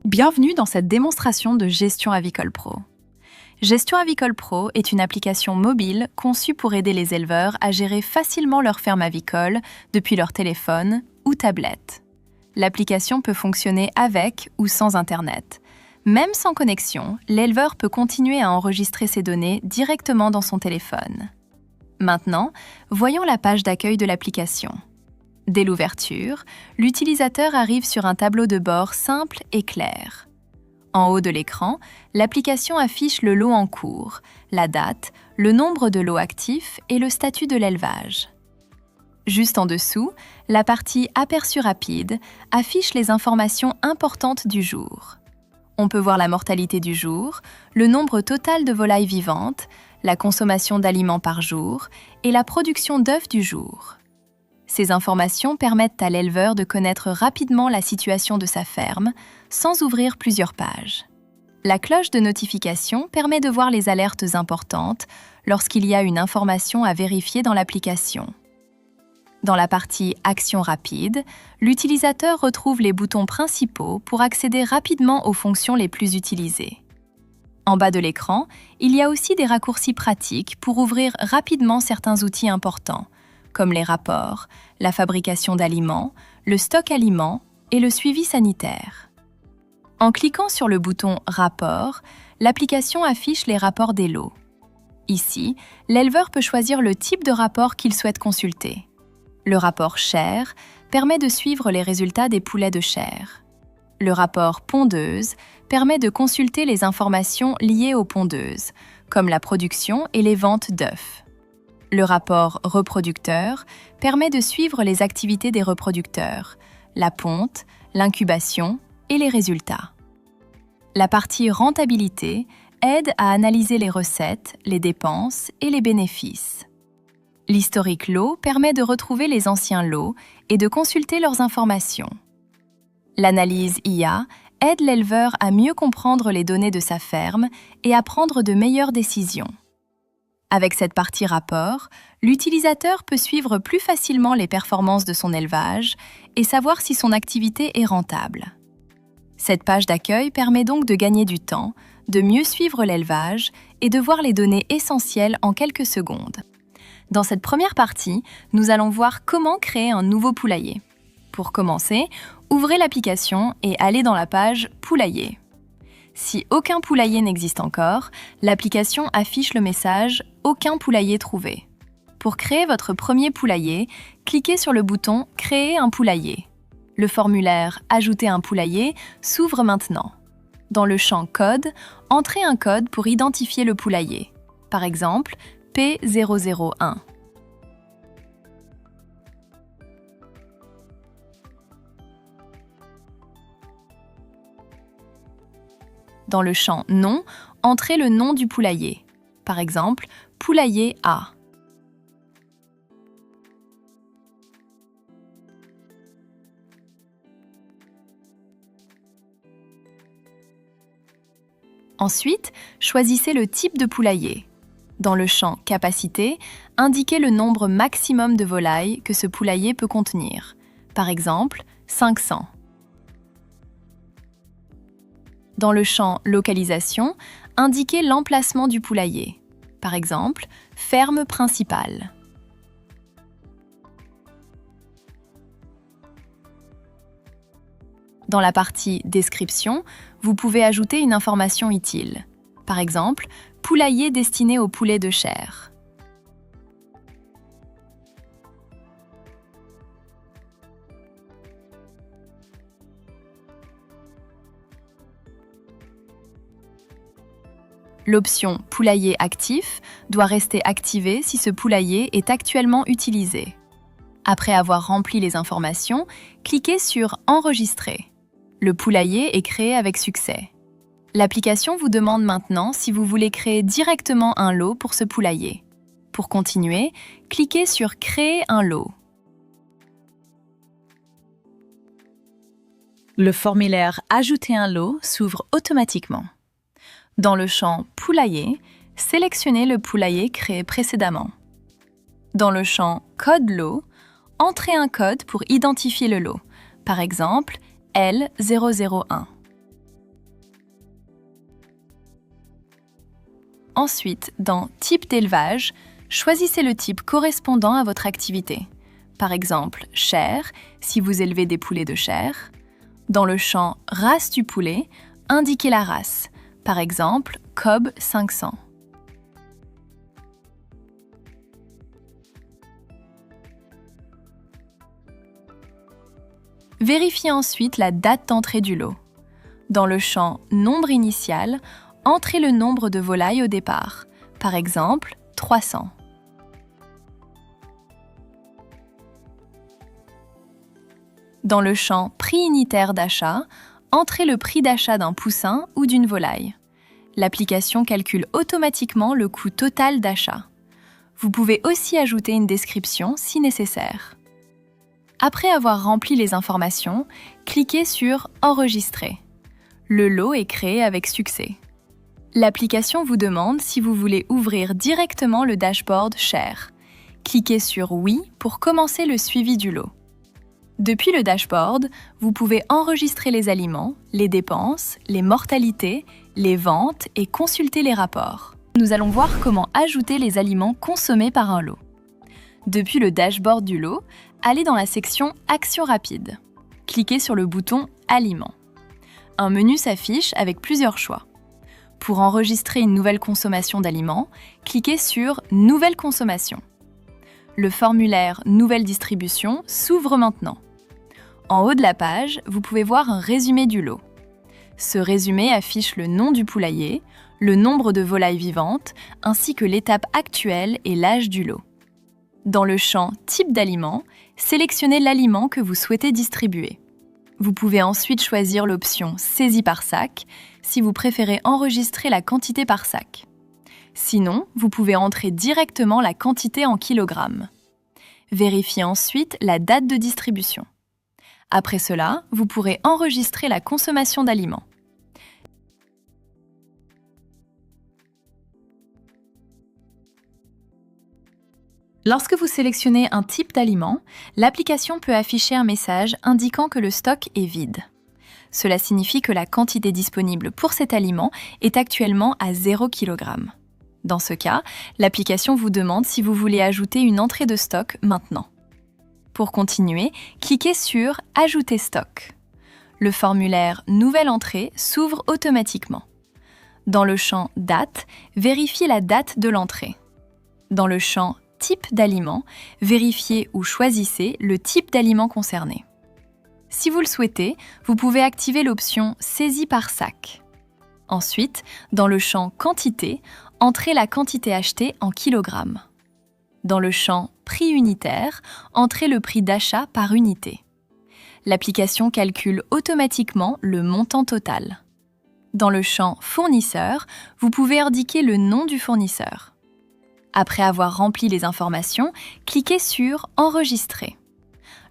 Bienvenue dans cette démonstration de Gestion Avicole Pro. Gestion Avicole Pro est une application mobile conçue pour aider les éleveurs à gérer facilement leur ferme avicole depuis leur téléphone ou tablette. L'application peut fonctionner avec ou sans Internet. Même sans connexion, l'éleveur peut continuer à enregistrer ses données directement dans son téléphone. Maintenant, voyons la page d'accueil de l'application. Dès l'ouverture, l'utilisateur arrive sur un tableau de bord simple et clair. En haut de l'écran, l'application affiche le lot en cours, la date, le nombre de lots actifs et le statut de l'élevage. Juste en dessous, la partie Aperçu rapide affiche les informations importantes du jour. On peut voir la mortalité du jour, le nombre total de volailles vivantes, la consommation d'aliments par jour et la production d'œufs du jour. Ces informations permettent à l'éleveur de connaître rapidement la situation de sa ferme, sans ouvrir plusieurs pages. La cloche de notification permet de voir les alertes importantes lorsqu'il y a une information à vérifier dans l'application. Dans la partie Actions rapides, l'utilisateur retrouve les boutons principaux pour accéder rapidement aux fonctions les plus utilisées. En bas de l'écran, il y a aussi des raccourcis pratiques pour ouvrir rapidement certains outils importants, comme les rapports, la fabrication d'aliments, le stock aliments et le suivi sanitaire. En cliquant sur le bouton « Rapport », l'application affiche les rapports des lots. Ici, l'éleveur peut choisir le type de rapport qu'il souhaite consulter. Le rapport chair permet de suivre les résultats des poulets de chair. Le rapport pondeuse permet de consulter les informations liées aux pondeuses, comme la production et les ventes d'œufs. Le rapport reproducteur permet de suivre les activités des reproducteurs, la ponte, l'incubation et les résultats. La partie rentabilité aide à analyser les recettes, les dépenses et les bénéfices. L'historique lot permet de retrouver les anciens lots et de consulter leurs informations. L'analyse IA aide l'éleveur à mieux comprendre les données de sa ferme et à prendre de meilleures décisions. Avec cette partie rapport, l'utilisateur peut suivre plus facilement les performances de son élevage et savoir si son activité est rentable. Cette page d'accueil permet donc de gagner du temps, de mieux suivre l'élevage et de voir les données essentielles en quelques secondes. Dans cette première partie, nous allons voir comment créer un nouveau poulailler. Pour commencer, ouvrez l'application et allez dans la page « Poulailler ». Si aucun poulailler n'existe encore, l'application affiche le message « Aucun poulailler trouvé ». Pour créer votre premier poulailler, cliquez sur le bouton « Créer un poulailler ». Le formulaire « Ajouter un poulailler » s'ouvre maintenant. Dans le champ « Code », entrez un code pour identifier le poulailler. Par exemple, P001. Dans le champ « Nom », entrez le nom du poulailler. Par exemple, Poulailler A. Ensuite, choisissez le type de poulailler. Dans le champ « Capacité », indiquez le nombre maximum de volailles que ce poulailler peut contenir. Par exemple, 500. Dans le champ « Localisation », indiquez l'emplacement du poulailler. Par exemple, ferme principale. Dans la partie « Description », vous pouvez ajouter une information utile. Par exemple, poulailler destiné aux poulets de chair. L'option « Poulailler actif » doit rester activée si ce poulailler est actuellement utilisé. Après avoir rempli les informations, cliquez sur « Enregistrer ». Le poulailler est créé avec succès. L'application vous demande maintenant si vous voulez créer directement un lot pour ce poulailler. Pour continuer, cliquez sur « Créer un lot ». Le formulaire « Ajouter un lot » s'ouvre automatiquement. Dans le champ « Poulailler », sélectionnez le poulailler créé précédemment. Dans le champ « Code lot », entrez un code pour identifier le lot, par exemple L001. Ensuite, dans « Type d'élevage », choisissez le type correspondant à votre activité. Par exemple, « chair » si vous élevez des poulets de chair. Dans le champ « race du poulet », indiquez la race. Par exemple, « Kobe 500 ». Vérifiez ensuite la date d'entrée du lot. Dans le champ « Nombre initial », entrez le nombre de volailles au départ, par exemple 300. Dans le champ « Prix unitaire d'achat », entrez le prix d'achat d'un poussin ou d'une volaille. L'application calcule automatiquement le coût total d'achat. Vous pouvez aussi ajouter une description si nécessaire. Après avoir rempli les informations, cliquez sur « Enregistrer ». Le lot est créé avec succès. L'application vous demande si vous voulez ouvrir directement le dashboard Chair. Cliquez sur « Oui » pour commencer le suivi du lot. Depuis le dashboard, vous pouvez enregistrer les aliments, les dépenses, les mortalités, les ventes et consulter les rapports. Nous allons voir comment ajouter les aliments consommés par un lot. Depuis le dashboard du lot, allez dans la section « Actions rapides ». Cliquez sur le bouton « Aliments ». Un menu s'affiche avec plusieurs choix. Pour enregistrer une nouvelle consommation d'aliments, cliquez sur « Nouvelle consommation ». Le formulaire « Nouvelle distribution » s'ouvre maintenant. En haut de la page, vous pouvez voir un résumé du lot. Ce résumé affiche le nom du poulailler, le nombre de volailles vivantes, ainsi que l'étape actuelle et l'âge du lot. Dans le champ « Type d'aliment », sélectionnez l'aliment que vous souhaitez distribuer. Vous pouvez ensuite choisir l'option « Saisie par sac » si vous préférez enregistrer la quantité par sac. Sinon, vous pouvez entrer directement la quantité en kilogrammes. Vérifiez ensuite la date de distribution. Après cela, vous pourrez enregistrer la consommation d'aliments. Lorsque vous sélectionnez un type d'aliment, l'application peut afficher un message indiquant que le stock est vide. Cela signifie que la quantité disponible pour cet aliment est actuellement à 0 kg. Dans ce cas, l'application vous demande si vous voulez ajouter une entrée de stock maintenant. Pour continuer, cliquez sur « Ajouter stock ». Le formulaire « Nouvelle entrée » s'ouvre automatiquement. Dans le champ « Date », vérifiez la date de l'entrée. Dans le champ « Type d'aliment », vérifiez ou choisissez le type d'aliment concerné. Si vous le souhaitez, vous pouvez activer l'option « Saisie par sac ». Ensuite, dans le champ « Quantité », entrez la quantité achetée en kilogrammes. Dans le champ « Prix unitaire », entrez le prix d'achat par unité. L'application calcule automatiquement le montant total. Dans le champ « Fournisseur », vous pouvez indiquer le nom du fournisseur. Après avoir rempli les informations, cliquez sur « Enregistrer ».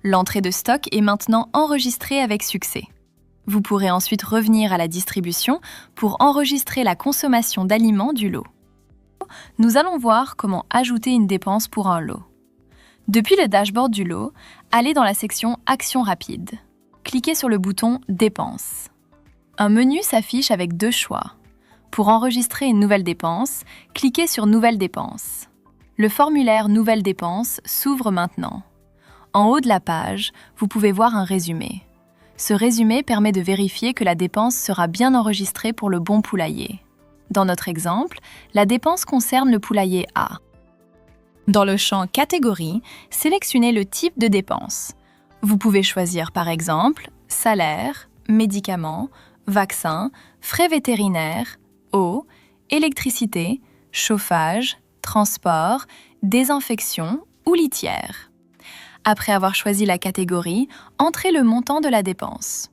L'entrée de stock est maintenant enregistrée avec succès. Vous pourrez ensuite revenir à la distribution pour enregistrer la consommation d'aliments du lot. Nous allons voir comment ajouter une dépense pour un lot. Depuis le dashboard du lot, allez dans la section « Actions rapides ». Cliquez sur le bouton « Dépenses ». Un menu s'affiche avec deux choix. Pour enregistrer une nouvelle dépense, cliquez sur « Nouvelle dépense ». Le formulaire « Nouvelle dépense » s'ouvre maintenant. En haut de la page, vous pouvez voir un résumé. Ce résumé permet de vérifier que la dépense sera bien enregistrée pour le bon poulailler. Dans notre exemple, la dépense concerne le poulailler A. Dans le champ « Catégorie », sélectionnez le type de dépense. Vous pouvez choisir par exemple « Salaire »,« Médicaments »,« Vaccins »,« Frais vétérinaires »,« Eau »,« Électricité »,« Chauffage »,« Transport »,« Désinfection » ou « Litière ». Après avoir choisi la catégorie, entrez le montant de la dépense.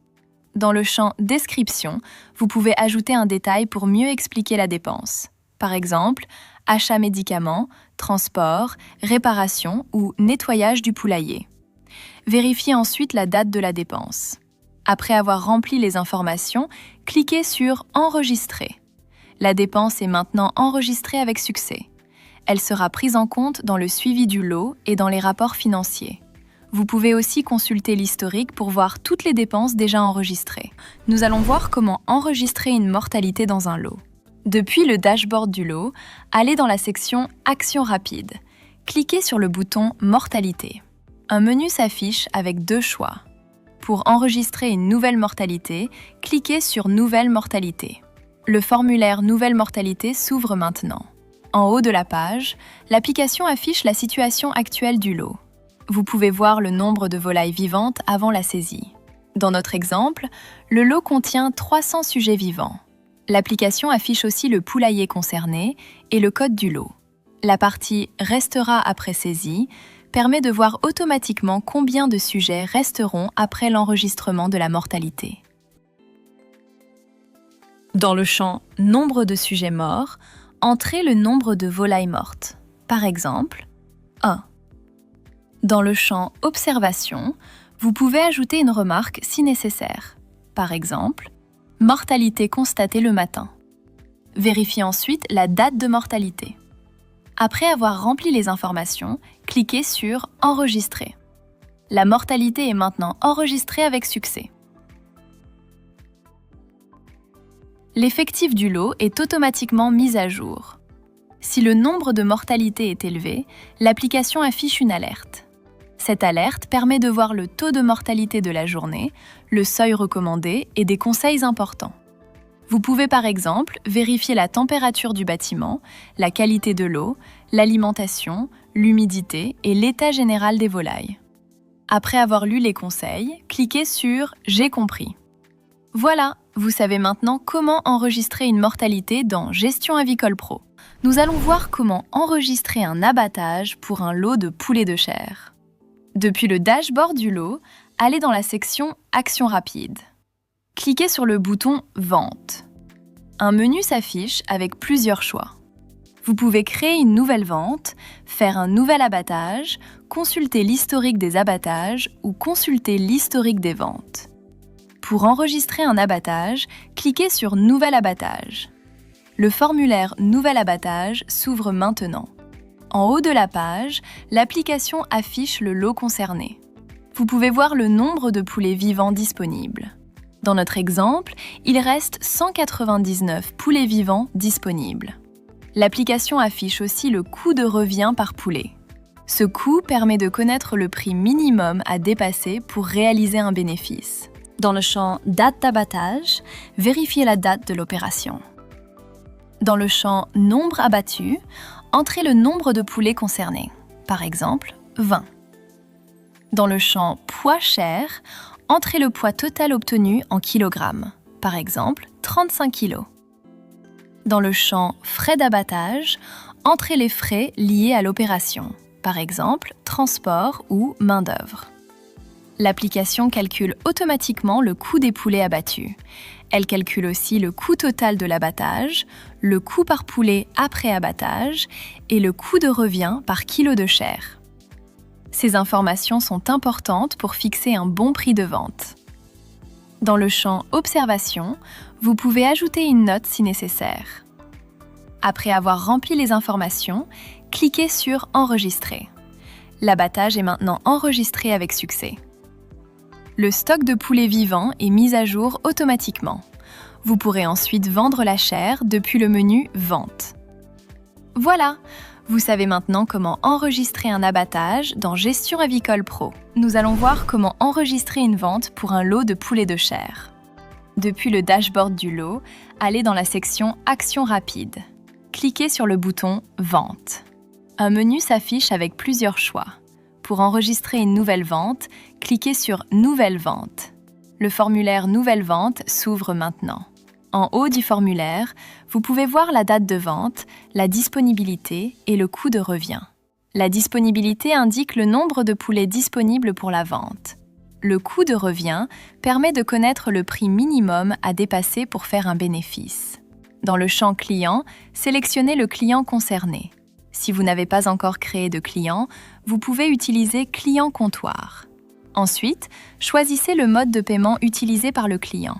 Dans le champ « Description », vous pouvez ajouter un détail pour mieux expliquer la dépense. Par exemple, achat médicaments, transport, réparation ou nettoyage du poulailler. Vérifiez ensuite la date de la dépense. Après avoir rempli les informations, cliquez sur « Enregistrer ». La dépense est maintenant enregistrée avec succès. Elle sera prise en compte dans le suivi du lot et dans les rapports financiers. Vous pouvez aussi consulter l'historique pour voir toutes les dépenses déjà enregistrées. Nous allons voir comment enregistrer une mortalité dans un lot. Depuis le dashboard du lot, allez dans la section Actions rapides. Cliquez sur le bouton Mortalité. Un menu s'affiche avec deux choix. Pour enregistrer une nouvelle mortalité, cliquez sur Nouvelle mortalité. Le formulaire Nouvelle mortalité s'ouvre maintenant. En haut de la page, l'application affiche la situation actuelle du lot. Vous pouvez voir le nombre de volailles vivantes avant la saisie. Dans notre exemple, le lot contient 300 sujets vivants. L'application affiche aussi le poulailler concerné et le code du lot. La partie « Restera après saisie » permet de voir automatiquement combien de sujets resteront après l'enregistrement de la mortalité. Dans le champ « Nombre de sujets morts », entrez le nombre de volailles mortes. Par exemple, 1. Dans le champ « Observation », vous pouvez ajouter une remarque si nécessaire. Par exemple, « Mortalité constatée le matin ». Vérifiez ensuite la date de mortalité. Après avoir rempli les informations, cliquez sur « Enregistrer ». La mortalité est maintenant enregistrée avec succès. L'effectif du lot est automatiquement mis à jour. Si le nombre de mortalités est élevé, l'application affiche une alerte. Cette alerte permet de voir le taux de mortalité de la journée, le seuil recommandé et des conseils importants. Vous pouvez par exemple vérifier la température du bâtiment, la qualité de l'eau, l'alimentation, l'humidité et l'état général des volailles. Après avoir lu les conseils, cliquez sur « J'ai compris ». Voilà, vous savez maintenant comment enregistrer une mortalité dans Gestion Avicole Pro. Nous allons voir comment enregistrer un abattage pour un lot de poulets de chair. Depuis le dashboard du lot, allez dans la section Actions rapides. Cliquez sur le bouton Vente. Un menu s'affiche avec plusieurs choix. Vous pouvez créer une nouvelle vente, faire un nouvel abattage, consulter l'historique des abattages ou consulter l'historique des ventes. Pour enregistrer un abattage, cliquez sur Nouvel abattage. Le formulaire Nouvel abattage s'ouvre maintenant. En haut de la page, l'application affiche le lot concerné. Vous pouvez voir le nombre de poulets vivants disponibles. Dans notre exemple, il reste 199 poulets vivants disponibles. L'application affiche aussi le coût de revient par poulet. Ce coût permet de connaître le prix minimum à dépasser pour réaliser un bénéfice. Dans le champ « Date d'abattage », vérifiez la date de l'opération. Dans le champ « Nombre abattu », entrez le nombre de poulets concernés, par exemple 20. Dans le champ « Poids chair », entrez le poids total obtenu en kilogrammes, par exemple 35 kg. Dans le champ « Frais d'abattage », entrez les frais liés à l'opération, par exemple transport ou main-d'œuvre. L'application calcule automatiquement le coût des poulets abattus. Elle calcule aussi le coût total de l'abattage, le coût par poulet après abattage et le coût de revient par kilo de chair. Ces informations sont importantes pour fixer un bon prix de vente. Dans le champ « Observation », vous pouvez ajouter une note si nécessaire. Après avoir rempli les informations, cliquez sur « Enregistrer ». L'abattage est maintenant enregistré avec succès. Le stock de poulets vivants est mis à jour automatiquement. Vous pourrez ensuite vendre la chair depuis le menu « Vente ». Voilà, vous savez maintenant comment enregistrer un abattage dans Gestion Avicole Pro. Nous allons voir comment enregistrer une vente pour un lot de poulets de chair. Depuis le dashboard du lot, allez dans la section Actions rapides. Cliquez sur le bouton « Vente ». Un menu s'affiche avec plusieurs choix. Pour enregistrer une nouvelle vente, cliquez sur « Nouvelle vente ». Le formulaire « Nouvelle vente » s'ouvre maintenant. En haut du formulaire, vous pouvez voir la date de vente, la disponibilité et le coût de revient. La disponibilité indique le nombre de poulets disponibles pour la vente. Le coût de revient permet de connaître le prix minimum à dépasser pour faire un bénéfice. Dans le champ « Client », sélectionnez le client concerné. Si vous n'avez pas encore créé de client, vous pouvez utiliser « Client comptoir ». Ensuite, choisissez le mode de paiement utilisé par le client.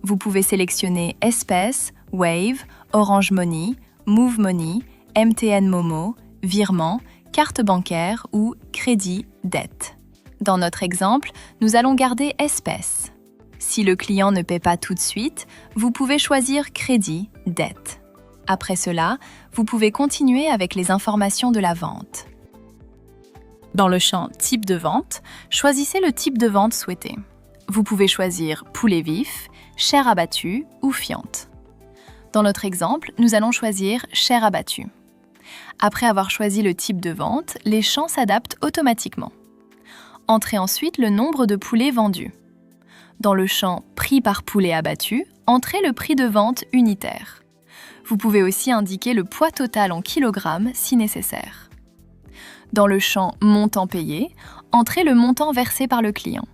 Vous pouvez sélectionner Espèces, Wave, Orange Money, Move Money, MTN Momo, Virement, carte bancaire ou Crédit, Dette. Dans notre exemple, nous allons garder Espèces. Si le client ne paie pas tout de suite, vous pouvez choisir Crédit, Dette. Après cela, vous pouvez continuer avec les informations de la vente. Dans le champ « Type de vente », choisissez le type de vente souhaité. Vous pouvez choisir poulet vif, chair abattue ou fiente. Dans notre exemple, nous allons choisir chair abattue. Après avoir choisi le type de vente, les champs s'adaptent automatiquement. Entrez ensuite le nombre de poulets vendus. Dans le champ « Prix par poulet abattu », entrez le prix de vente unitaire. Vous pouvez aussi indiquer le poids total en kilogrammes si nécessaire. Dans le champ « Montant payé », entrez le montant versé par le client.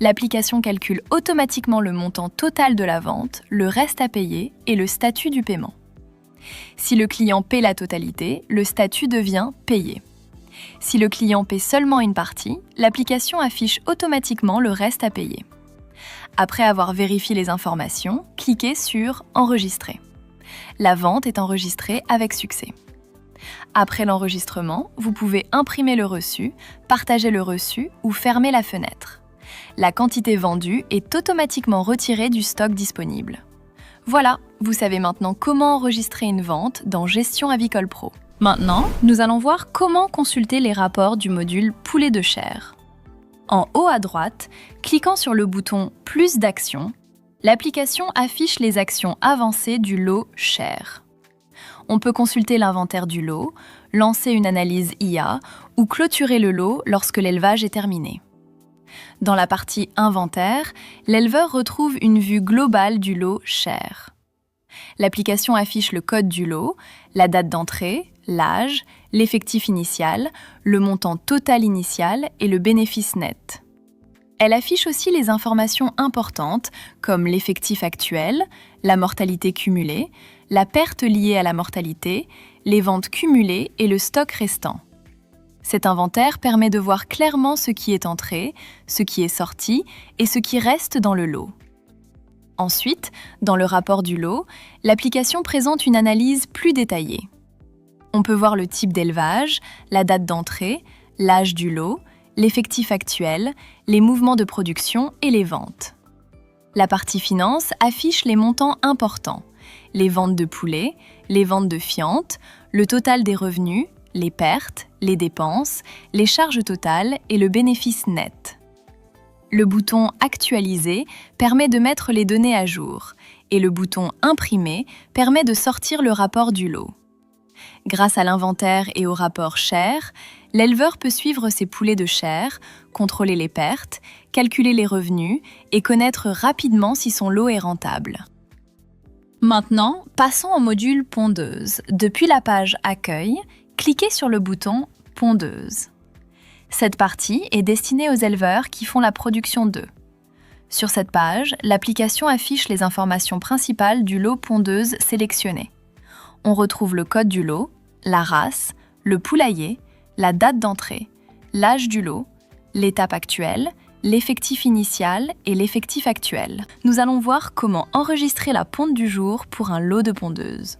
L'application calcule automatiquement le montant total de la vente, le reste à payer et le statut du paiement. Si le client paie la totalité, le statut devient « Payé ». Si le client paie seulement une partie, l'application affiche automatiquement le reste à payer. Après avoir vérifié les informations, cliquez sur « Enregistrer ». La vente est enregistrée avec succès. Après l'enregistrement, vous pouvez imprimer le reçu, partager le reçu ou fermer la fenêtre. La quantité vendue est automatiquement retirée du stock disponible. Voilà, vous savez maintenant comment enregistrer une vente dans Gestion Avicole Pro. Maintenant, nous allons voir comment consulter les rapports du module poulet de chair. En haut à droite, cliquant sur le bouton « Plus d'actions », l'application affiche les actions avancées du lot chair. On peut consulter l'inventaire du lot, lancer une analyse IA ou clôturer le lot lorsque l'élevage est terminé. Dans la partie Inventaire, l'éleveur retrouve une vue globale du lot chair. L'application affiche le code du lot, la date d'entrée, l'âge, l'effectif initial, le montant total initial et le bénéfice net. Elle affiche aussi les informations importantes comme l'effectif actuel, la mortalité cumulée, la perte liée à la mortalité, les ventes cumulées et le stock restant. Cet inventaire permet de voir clairement ce qui est entré, ce qui est sorti et ce qui reste dans le lot. Ensuite, dans le rapport du lot, l'application présente une analyse plus détaillée. On peut voir le type d'élevage, la date d'entrée, l'âge du lot, l'effectif actuel, les mouvements de production et les ventes. La partie finance affiche les montants importants, les ventes de poulets, les ventes de fientes, le total des revenus, les pertes, les dépenses, les charges totales et le bénéfice net. Le bouton « Actualiser » permet de mettre les données à jour et le bouton « Imprimer » permet de sortir le rapport du lot. Grâce à l'inventaire et au rapport chair, l'éleveur peut suivre ses poulets de chair, contrôler les pertes, calculer les revenus et connaître rapidement si son lot est rentable. Maintenant, passons au module pondeuse. Depuis la page Accueil, cliquez sur le bouton Pondeuse. Cette partie est destinée aux éleveurs qui font la production d'œufs. Sur cette page, l'application affiche les informations principales du lot pondeuse sélectionné. On retrouve le code du lot, la race, le poulailler, la date d'entrée, l'âge du lot, l'étape actuelle, l'effectif initial et l'effectif actuel. Nous allons voir comment enregistrer la ponte du jour pour un lot de pondeuses.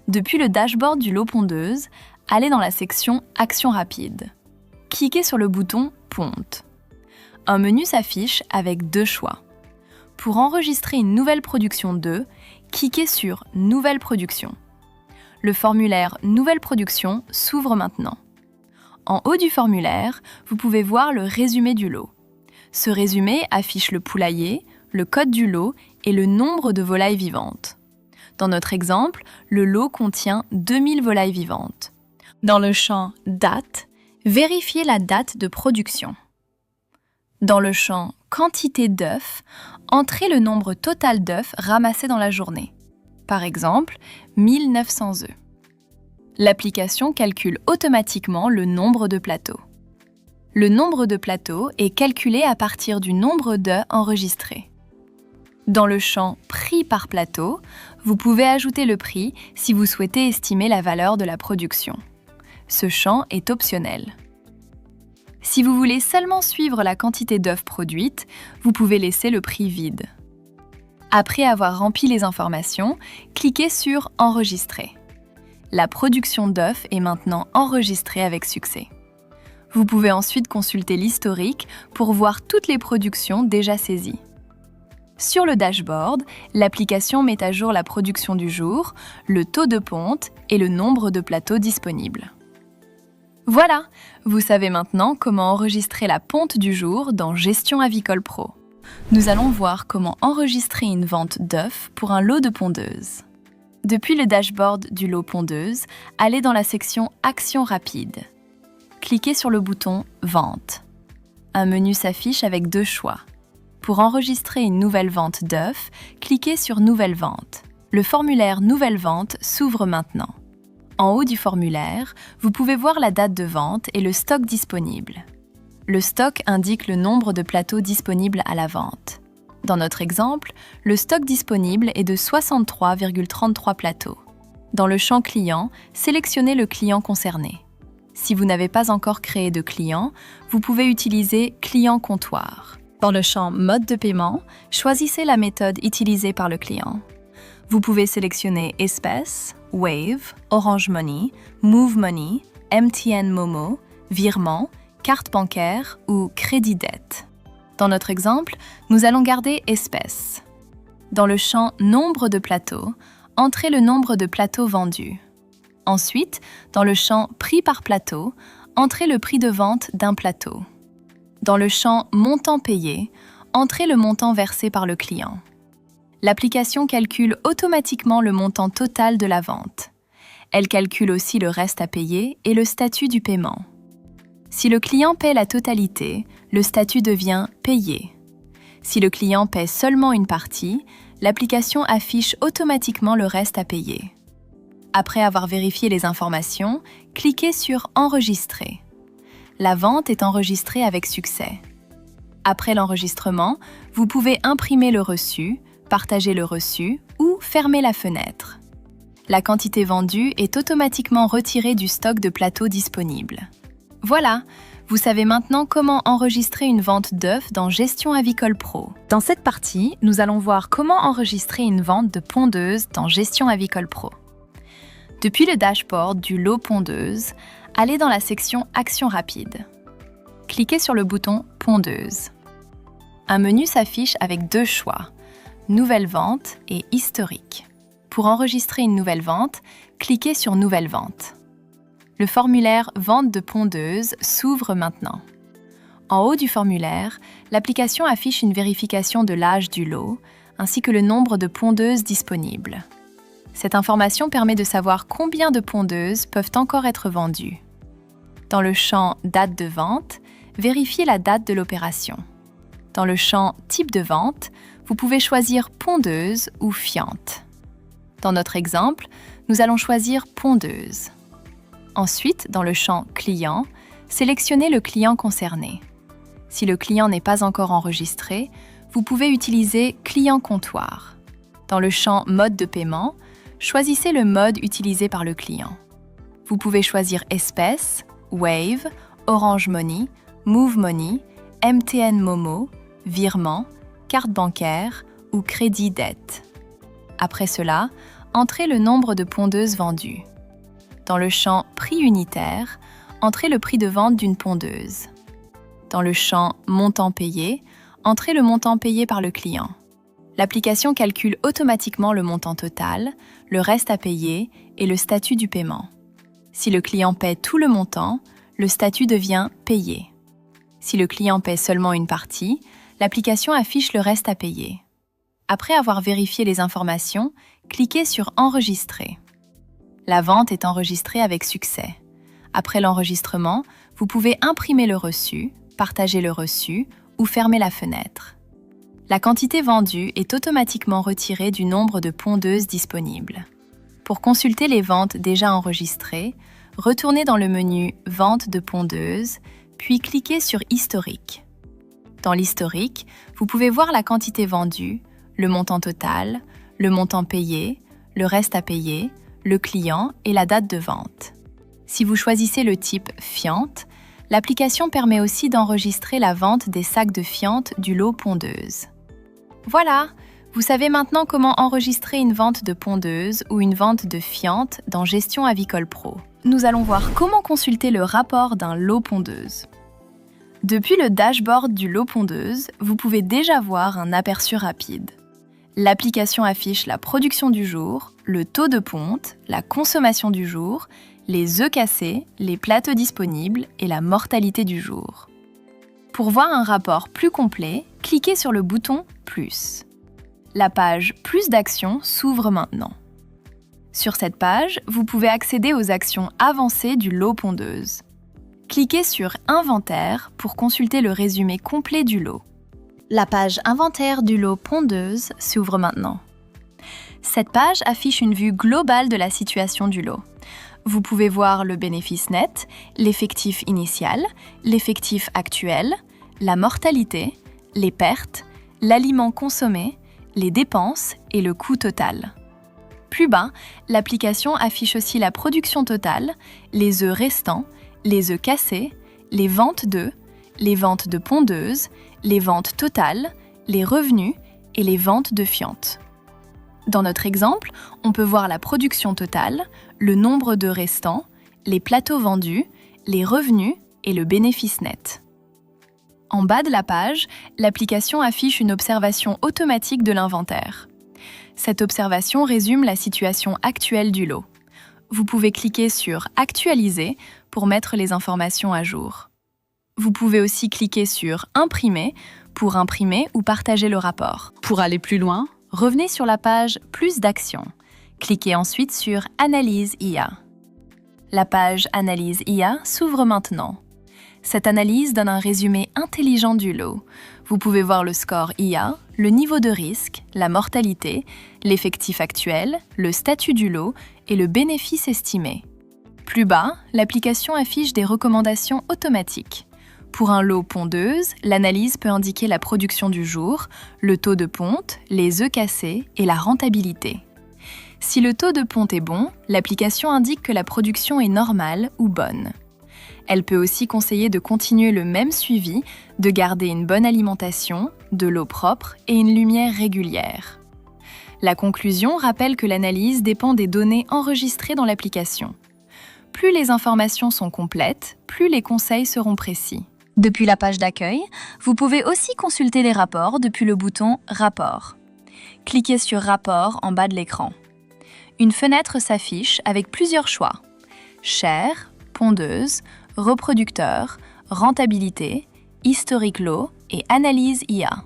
Depuis le dashboard du lot pondeuse, allez dans la section Actions rapides. Cliquez sur le bouton Ponte. Un menu s'affiche avec deux choix. Pour enregistrer une nouvelle production d'œufs, cliquez sur Nouvelle production. Le formulaire Nouvelle production s'ouvre maintenant. En haut du formulaire, vous pouvez voir le résumé du lot. Ce résumé affiche le poulailler, le code du lot et le nombre de volailles vivantes. Dans notre exemple, le lot contient 2000 volailles vivantes. Dans le champ « Date », vérifiez la date de production. Dans le champ « Quantité d'œufs », entrez le nombre total d'œufs ramassés dans la journée. Par exemple, 1900 œufs. L'application calcule automatiquement le nombre de plateaux. Le nombre de plateaux est calculé à partir du nombre d'œufs enregistrés. Dans le champ « Prix par plateau », vous pouvez ajouter le prix si vous souhaitez estimer la valeur de la production. Ce champ est optionnel. Si vous voulez seulement suivre la quantité d'œufs produite, vous pouvez laisser le prix vide. Après avoir rempli les informations, cliquez sur « Enregistrer ». La production d'œufs est maintenant enregistrée avec succès. Vous pouvez ensuite consulter l'historique pour voir toutes les productions déjà saisies. Sur le dashboard, l'application met à jour la production du jour, le taux de ponte et le nombre de plateaux disponibles. Voilà, vous savez maintenant comment enregistrer la ponte du jour dans Gestion Avicole Pro. Nous allons voir comment enregistrer une vente d'œufs pour un lot de pondeuses. Depuis le dashboard du lot pondeuse, allez dans la section Actions rapides. Cliquez sur le bouton Vente. Un menu s'affiche avec deux choix. Pour enregistrer une nouvelle vente d'œufs, cliquez sur Nouvelle vente. Le formulaire Nouvelle vente s'ouvre maintenant. En haut du formulaire, vous pouvez voir la date de vente et le stock disponible. Le stock indique le nombre de plateaux disponibles à la vente. Dans notre exemple, le stock disponible est de 63,33 plateaux. Dans le champ Client, sélectionnez le client concerné. Si vous n'avez pas encore créé de client, vous pouvez utiliser Client comptoir. Dans le champ Mode de paiement, choisissez la méthode utilisée par le client. Vous pouvez sélectionner Espèces, Wave, Orange Money, Move Money, MTN Momo, Virement, Carte bancaire ou Crédit dette. Dans notre exemple, nous allons garder Espèces. Dans le champ Nombre de plateaux, entrez le nombre de plateaux vendus. Ensuite, dans le champ Prix par plateau, entrez le prix de vente d'un plateau. Dans le champ Montant payé, entrez le montant versé par le client. L'application calcule automatiquement le montant total de la vente. Elle calcule aussi le reste à payer et le statut du paiement. Si le client paie la totalité, le statut devient « Payé ». Si le client paie seulement une partie, l'application affiche automatiquement le reste à payer. Après avoir vérifié les informations, cliquez sur « Enregistrer ». La vente est enregistrée avec succès. Après l'enregistrement, vous pouvez imprimer le reçu, partager le reçu ou fermer la fenêtre. La quantité vendue est automatiquement retirée du stock de plateaux disponibles. Voilà, vous savez maintenant comment enregistrer une vente d'œufs dans Gestion Avicole Pro. Dans cette partie, nous allons voir comment enregistrer une vente de pondeuses dans Gestion Avicole Pro. Depuis le dashboard du lot pondeuse, allez dans la section Actions rapides. Cliquez sur le bouton Pondeuse. Un menu s'affiche avec deux choix, Nouvelle vente et Historique. Pour enregistrer une nouvelle vente, cliquez sur Nouvelle vente. Le formulaire Vente de pondeuse s'ouvre maintenant. En haut du formulaire, l'application affiche une vérification de l'âge du lot, ainsi que le nombre de pondeuses disponibles. Cette information permet de savoir combien de pondeuses peuvent encore être vendues. Dans le champ Date de vente, vérifiez la date de l'opération. Dans le champ Type de vente, vous pouvez choisir pondeuse ou fiente. Dans notre exemple, nous allons choisir pondeuse. Ensuite, dans le champ Client, sélectionnez le client concerné. Si le client n'est pas encore enregistré, vous pouvez utiliser Client comptoir. Dans le champ Mode de paiement, choisissez le mode utilisé par le client. Vous pouvez choisir Espèces, Wave, Orange Money, Move Money, MTN Momo, Virement, Carte bancaire ou Crédit dette. Après cela, entrez le nombre de pondeuses vendues. Dans le champ Prix unitaire, entrez le prix de vente d'une pondeuse. Dans le champ Montant payé, entrez le montant payé par le client. L'application calcule automatiquement le montant total, le reste à payer et le statut du paiement. Si le client paie tout le montant, le statut devient Payé. Si le client paie seulement une partie, l'application affiche le reste à payer. Après avoir vérifié les informations, cliquez sur Enregistrer. La vente est enregistrée avec succès. Après l'enregistrement, vous pouvez imprimer le reçu, partager le reçu ou fermer la fenêtre. La quantité vendue est automatiquement retirée du nombre de pondeuses disponibles. Pour consulter les ventes déjà enregistrées, retournez dans le menu Vente de pondeuse, puis cliquez sur Historique. Dans l'historique, vous pouvez voir la quantité vendue, le montant total, le montant payé, le reste à payer, le client et la date de vente. Si vous choisissez le type fiente, l'application permet aussi d'enregistrer la vente des sacs de fiente du lot pondeuse. Voilà, vous savez maintenant comment enregistrer une vente de pondeuse ou une vente de fiente dans Gestion Avicole Pro. Nous allons voir comment consulter le rapport d'un lot pondeuse. Depuis le dashboard du lot pondeuse, vous pouvez déjà voir un aperçu rapide. L'application affiche la production du jour, le taux de ponte, la consommation du jour, les œufs cassés, les plateaux disponibles et la mortalité du jour. Pour voir un rapport plus complet, cliquez sur le bouton « Plus ». La page « Plus d'actions » s'ouvre maintenant. Sur cette page, vous pouvez accéder aux actions avancées du lot pondeuse. Cliquez sur « Inventaire » pour consulter le résumé complet du lot. La page « Inventaire du lot pondeuse » s'ouvre maintenant. Cette page affiche une vue globale de la situation du lot. Vous pouvez voir le bénéfice net, l'effectif initial, l'effectif actuel, la mortalité, les pertes, l'aliment consommé, les dépenses et le coût total. Plus bas, l'application affiche aussi la production totale, les œufs restants, les œufs cassés, les ventes d'œufs, les ventes de pondeuses, les ventes totales, les revenus et les ventes de fientes. Dans notre exemple, on peut voir la production totale, le nombre d'œufs restants, les plateaux vendus, les revenus et le bénéfice net. En bas de la page, l'application affiche une observation automatique de l'inventaire. Cette observation résume la situation actuelle du lot. Vous pouvez cliquer sur « Actualiser » pour mettre les informations à jour. Vous pouvez aussi cliquer sur « Imprimer » pour imprimer ou partager le rapport. Pour aller plus loin, Revenez sur la page « Plus d'actions ». Cliquez ensuite sur « Analyse IA ». La page « Analyse IA » s'ouvre maintenant. Cette analyse donne un résumé intelligent du lot. Vous pouvez voir le score IA, le niveau de risque, la mortalité, l'effectif actuel, le statut du lot et le bénéfice estimé. Plus bas, l'application affiche des recommandations automatiques. Pour un lot pondeuse, l'analyse peut indiquer la production du jour, le taux de ponte, les œufs cassés et la rentabilité. Si le taux de ponte est bon, l'application indique que la production est normale ou bonne. Elle peut aussi conseiller de continuer le même suivi, de garder une bonne alimentation, de l'eau propre et une lumière régulière. La conclusion rappelle que l'analyse dépend des données enregistrées dans l'application. Plus les informations sont complètes, plus les conseils seront précis. Depuis la page d'accueil, vous pouvez aussi consulter les rapports depuis le bouton « Rapport ». Cliquez sur « Rapport » en bas de l'écran. Une fenêtre s'affiche avec plusieurs choix. Chair, pondeuse, reproducteur, rentabilité, historique lot et analyse IA.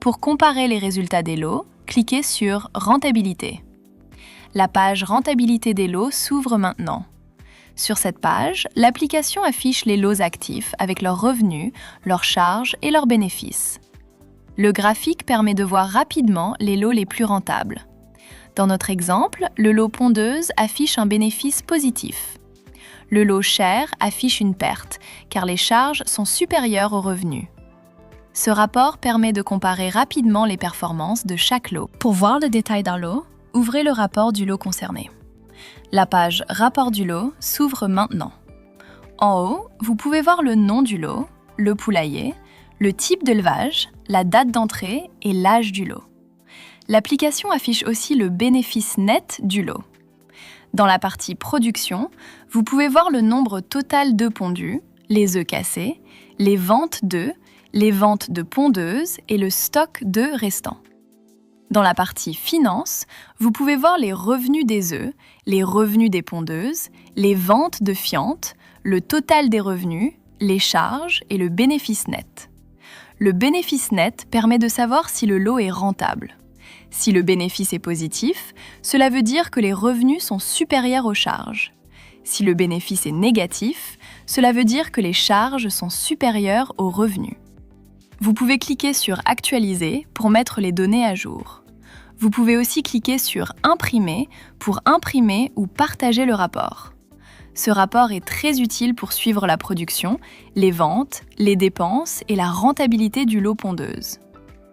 Pour comparer les résultats des lots, cliquez sur « Rentabilité ». La page « Rentabilité des lots » s'ouvre maintenant. Sur cette page, l'application affiche les lots actifs avec leurs revenus, leurs charges et leurs bénéfices. Le graphique permet de voir rapidement les lots les plus rentables. Dans notre exemple, le lot pondeuse affiche un bénéfice positif. Le lot chair affiche une perte, car les charges sont supérieures aux revenus. Ce rapport permet de comparer rapidement les performances de chaque lot. Pour voir le détail d'un lot, ouvrez le rapport du lot concerné. La page « Rapport du lot » s'ouvre maintenant. En haut, vous pouvez voir le nom du lot, le poulailler, le type d'élevage, la date d'entrée et l'âge du lot. L'application affiche aussi le bénéfice net du lot. Dans la partie « Production », vous pouvez voir le nombre total d'œufs pondus, les œufs cassés, les ventes d'œufs, les ventes de pondeuses et le stock d'œufs restants. Dans la partie « Finance », vous pouvez voir les revenus des œufs, les revenus des pondeuses, les ventes de fientes, le total des revenus, les charges et le bénéfice net. Le bénéfice net permet de savoir si le lot est rentable. Si le bénéfice est positif, cela veut dire que les revenus sont supérieurs aux charges. Si le bénéfice est négatif, cela veut dire que les charges sont supérieures aux revenus. Vous pouvez cliquer sur « Actualiser » pour mettre les données à jour. Vous pouvez aussi cliquer sur « Imprimer » pour imprimer ou partager le rapport. Ce rapport est très utile pour suivre la production, les ventes, les dépenses et la rentabilité du lot pondeuse.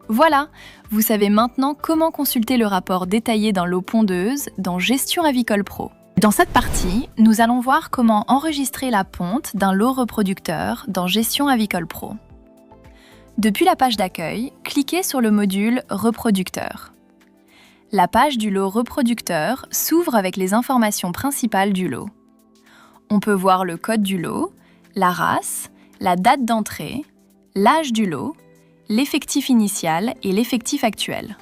Voilà, vous savez maintenant comment consulter le rapport détaillé d'un lot pondeuse dans Gestion Avicole Pro. Dans cette partie, nous allons voir comment enregistrer la ponte d'un lot reproducteur dans Gestion Avicole Pro. Depuis la page d'accueil, cliquez sur le module « Reproducteur ». La page du lot reproducteur s'ouvre avec les informations principales du lot. On peut voir le code du lot, la race, la date d'entrée, l'âge du lot, l'effectif initial et l'effectif actuel.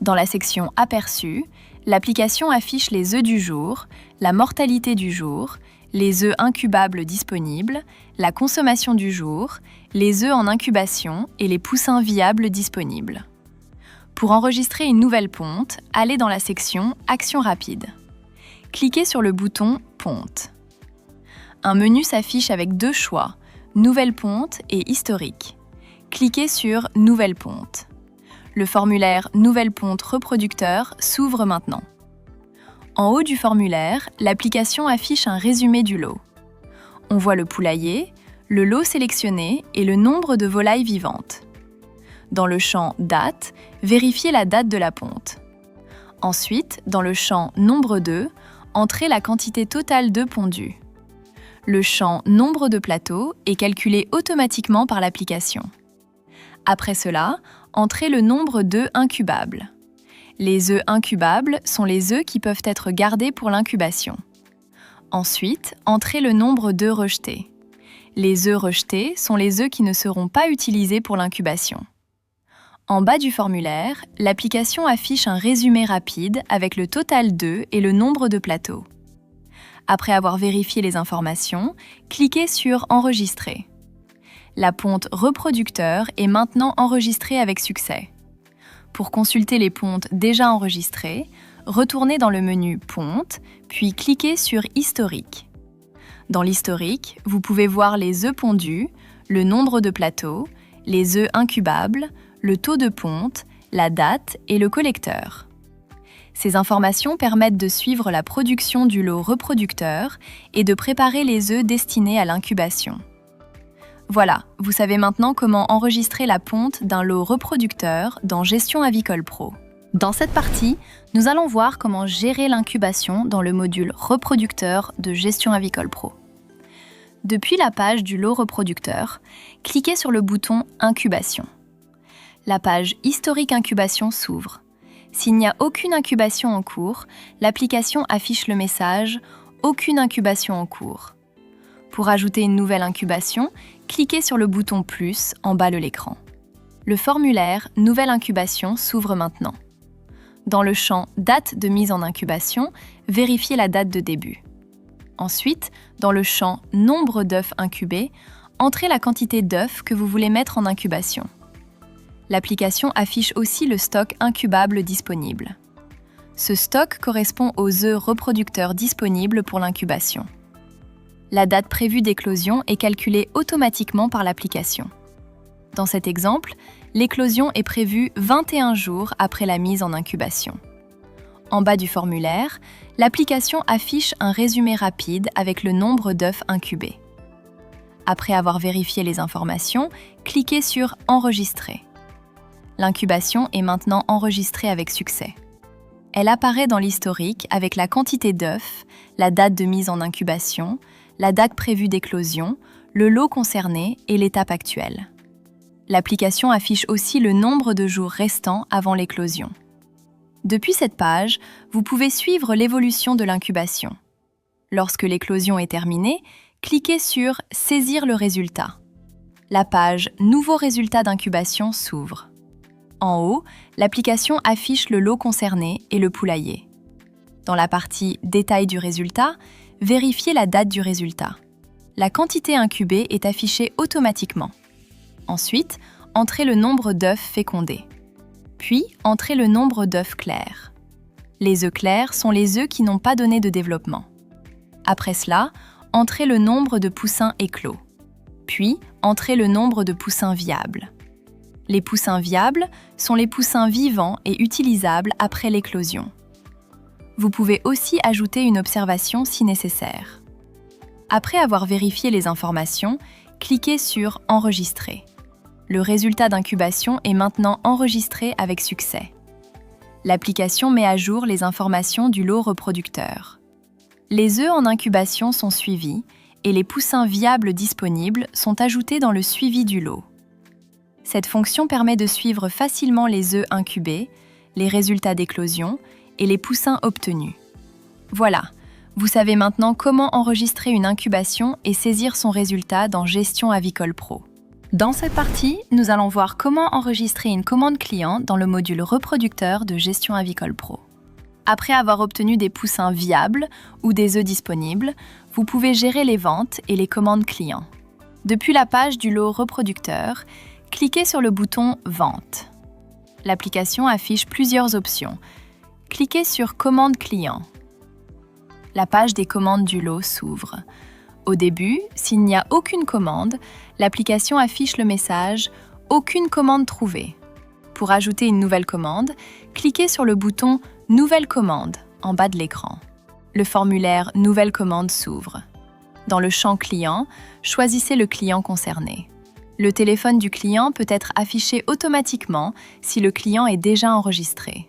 Dans la section Aperçu, l'application affiche les œufs du jour, la mortalité du jour, les œufs incubables disponibles, la consommation du jour, les œufs en incubation et les poussins viables disponibles. Pour enregistrer une nouvelle ponte, allez dans la section Action rapide. Cliquez sur le bouton Ponte. Un menu s'affiche avec deux choix, Nouvelle ponte et Historique. Cliquez sur Nouvelle ponte. Le formulaire Nouvelle ponte reproducteur s'ouvre maintenant. En haut du formulaire, l'application affiche un résumé du lot. On voit le poulailler, le lot sélectionné et le nombre de volailles vivantes. Dans le champ Date, vérifiez la date de la ponte. Ensuite, dans le champ Nombre d'œufs, entrez la quantité totale d'œufs pondus. Le champ Nombre de plateaux est calculé automatiquement par l'application. Après cela, entrez le nombre d'œufs incubables. Les œufs incubables sont les œufs qui peuvent être gardés pour l'incubation. Ensuite, entrez le nombre d'œufs rejetés. Les œufs rejetés sont les œufs qui ne seront pas utilisés pour l'incubation. En bas du formulaire, l'application affiche un résumé rapide avec le total d'œufs et le nombre de plateaux. Après avoir vérifié les informations, cliquez sur Enregistrer. La ponte reproducteur est maintenant enregistrée avec succès. Pour consulter les pontes déjà enregistrées, retournez dans le menu Ponte, puis cliquez sur Historique. Dans l'historique, vous pouvez voir les œufs pondus, le nombre de plateaux, les œufs incubables, le taux de ponte, la date et le collecteur. Ces informations permettent de suivre la production du lot reproducteur et de préparer les œufs destinés à l'incubation. Voilà, vous savez maintenant comment enregistrer la ponte d'un lot reproducteur dans Gestion Avicole Pro. Dans cette partie, nous allons voir comment gérer l'incubation dans le module reproducteur de Gestion Avicole Pro. Depuis la page du lot reproducteur, cliquez sur le bouton Incubation. La page Historique incubation s'ouvre. S'il n'y a aucune incubation en cours, l'application affiche le message « Aucune incubation en cours ». Pour ajouter une nouvelle incubation, cliquez sur le bouton « Plus » en bas de l'écran. Le formulaire « Nouvelle incubation » s'ouvre maintenant. Dans le champ « Date de mise en incubation », vérifiez la date de début. Ensuite, dans le champ « Nombre d'œufs incubés », entrez la quantité d'œufs que vous voulez mettre en incubation. L'application affiche aussi le stock incubable disponible. Ce stock correspond aux œufs reproducteurs disponibles pour l'incubation. La date prévue d'éclosion est calculée automatiquement par l'application. Dans cet exemple, l'éclosion est prévue 21 jours après la mise en incubation. En bas du formulaire, l'application affiche un résumé rapide avec le nombre d'œufs incubés. Après avoir vérifié les informations, cliquez sur « Enregistrer ». L'incubation est maintenant enregistrée avec succès. Elle apparaît dans l'historique avec la quantité d'œufs, la date de mise en incubation, la date prévue d'éclosion, le lot concerné et l'étape actuelle. L'application affiche aussi le nombre de jours restants avant l'éclosion. Depuis cette page, vous pouvez suivre l'évolution de l'incubation. Lorsque l'éclosion est terminée, cliquez sur « Saisir le résultat ». La page « Nouveau résultat d'incubation » s'ouvre. En haut, l'application affiche le lot concerné et le poulailler. Dans la partie « Détail du résultat », vérifiez la date du résultat. La quantité incubée est affichée automatiquement. Ensuite, entrez le nombre d'œufs fécondés. Puis, entrez le nombre d'œufs clairs. Les œufs clairs sont les œufs qui n'ont pas donné de développement. Après cela, entrez le nombre de poussins éclos. Puis, entrez le nombre de poussins viables. Les poussins viables sont les poussins vivants et utilisables après l'éclosion. Vous pouvez aussi ajouter une observation si nécessaire. Après avoir vérifié les informations, cliquez sur « Enregistrer ». Le résultat d'incubation est maintenant enregistré avec succès. L'application met à jour les informations du lot reproducteur. Les œufs en incubation sont suivis et les poussins viables disponibles sont ajoutés dans le suivi du lot. Cette fonction permet de suivre facilement les œufs incubés, les résultats d'éclosion et les poussins obtenus. Voilà, Vous savez maintenant comment enregistrer une incubation et saisir son résultat dans Gestion Avicole Pro. Dans cette partie, nous allons voir comment enregistrer une commande client dans le module reproducteur de Gestion Avicole Pro. Après avoir obtenu des poussins viables ou des œufs disponibles, vous pouvez gérer les ventes et les commandes clients. Depuis la page du lot reproducteur, cliquez sur le bouton « Vente ». L'application affiche plusieurs options. Cliquez sur « Commande client ». La page des commandes du lot s'ouvre. Au début, s'il n'y a aucune commande, l'application affiche le message « Aucune commande trouvée ». Pour ajouter une nouvelle commande, cliquez sur le bouton « Nouvelle commande » en bas de l'écran. Le formulaire « Nouvelle commande » s'ouvre. Dans le champ « Client », choisissez le client concerné. Le téléphone du client peut être affiché automatiquement si le client est déjà enregistré.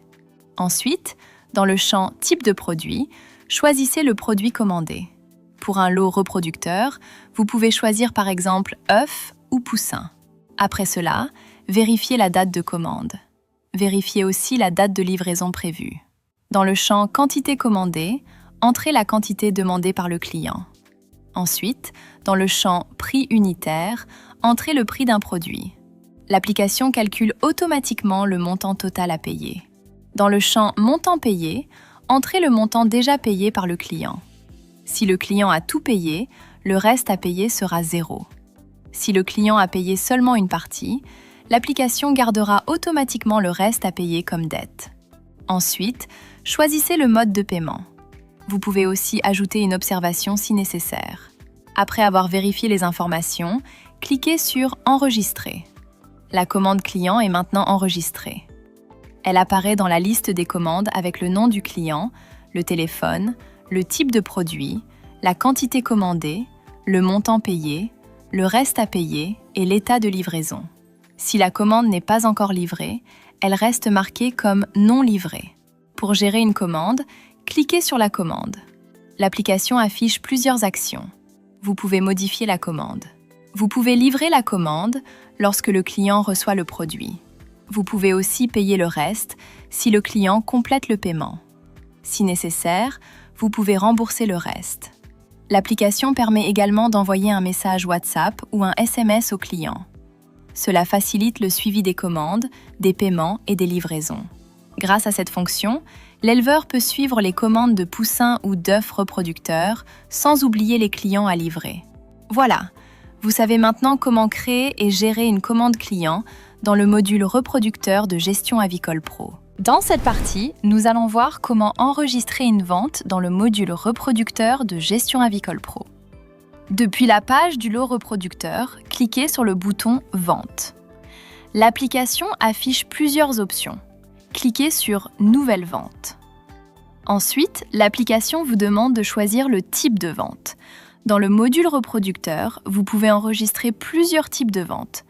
Ensuite, dans le champ « Type de produit », choisissez le produit commandé. Pour un lot reproducteur, vous pouvez choisir par exemple œuf ou poussin. Après cela, vérifiez la date de commande. Vérifiez aussi la date de livraison prévue. Dans le champ Quantité commandée, entrez la quantité demandée par le client. Ensuite, dans le champ Prix unitaire, entrez le prix d'un produit. L'application calcule automatiquement le montant total à payer. Dans le champ Montant payé, entrez le montant déjà payé par le client. Si le client a tout payé, le reste à payer sera 0. Si le client a payé seulement une partie, l'application gardera automatiquement le reste à payer comme dette. Ensuite, choisissez le mode de paiement. Vous pouvez aussi ajouter une observation si nécessaire. Après avoir vérifié les informations, cliquez sur « Enregistrer ». La commande client est maintenant enregistrée. Elle apparaît dans la liste des commandes avec le nom du client, le téléphone, le type de produit, la quantité commandée, le montant payé, le reste à payer et l'état de livraison. Si la commande n'est pas encore livrée, elle reste marquée comme « non livrée ». Pour gérer une commande, cliquez sur la commande. L'application affiche plusieurs actions. Vous pouvez modifier la commande. Vous pouvez livrer la commande lorsque le client reçoit le produit. Vous pouvez aussi payer le reste si le client complète le paiement. Si nécessaire, vous pouvez rembourser le reste. L'application permet également d'envoyer un message WhatsApp ou un SMS au client. Cela facilite le suivi des commandes, des paiements et des livraisons. Grâce à cette fonction, l'éleveur peut suivre les commandes de poussins ou d'œufs reproducteurs sans oublier les clients à livrer. Voilà, vous savez maintenant comment créer et gérer une commande client dans le module reproducteur de Gestion Avicole Pro. Dans cette partie, nous allons voir comment enregistrer une vente dans le module reproducteur de Gestion Avicole Pro. Depuis la page du lot reproducteur, cliquez sur le bouton « Vente ». L'application affiche plusieurs options. Cliquez sur « Nouvelle vente ». Ensuite, l'application vous demande de choisir le type de vente. Dans le module reproducteur, vous pouvez enregistrer plusieurs types de ventes.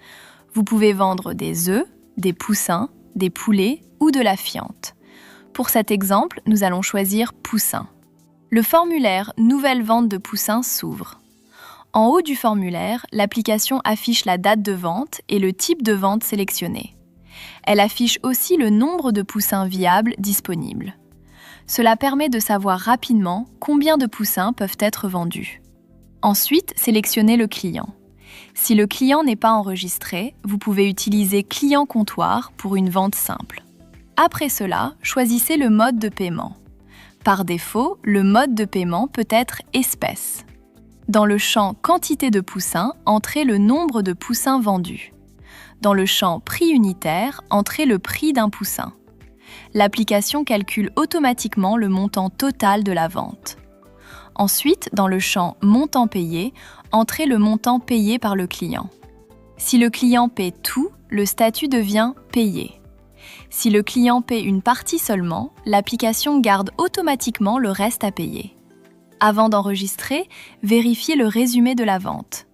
Vous pouvez vendre des œufs, des poussins, des poulets ou de la fiente. Pour cet exemple, nous allons choisir « Poussin ». Le formulaire « Nouvelle vente de poussins » s'ouvre. En haut du formulaire, l'application affiche la date de vente et le type de vente sélectionné. Elle affiche aussi le nombre de poussins viables disponibles. Cela permet de savoir rapidement combien de poussins peuvent être vendus. Ensuite, sélectionnez le client. Si le client n'est pas enregistré, vous pouvez utiliser Client comptoir pour une vente simple. Après cela, choisissez le mode de paiement. Par défaut, le mode de paiement peut être espèce. Dans le champ Quantité de poussins, entrez le nombre de poussins vendus. Dans le champ Prix unitaire, entrez le prix d'un poussin. L'application calcule automatiquement le montant total de la vente. Ensuite, dans le champ Montant payé, entrez le montant payé par le client. Si le client paie tout, le statut devient Payé. Si le client paie une partie seulement, l'application garde automatiquement le reste à payer. Avant d'enregistrer, vérifiez le résumé de la vente.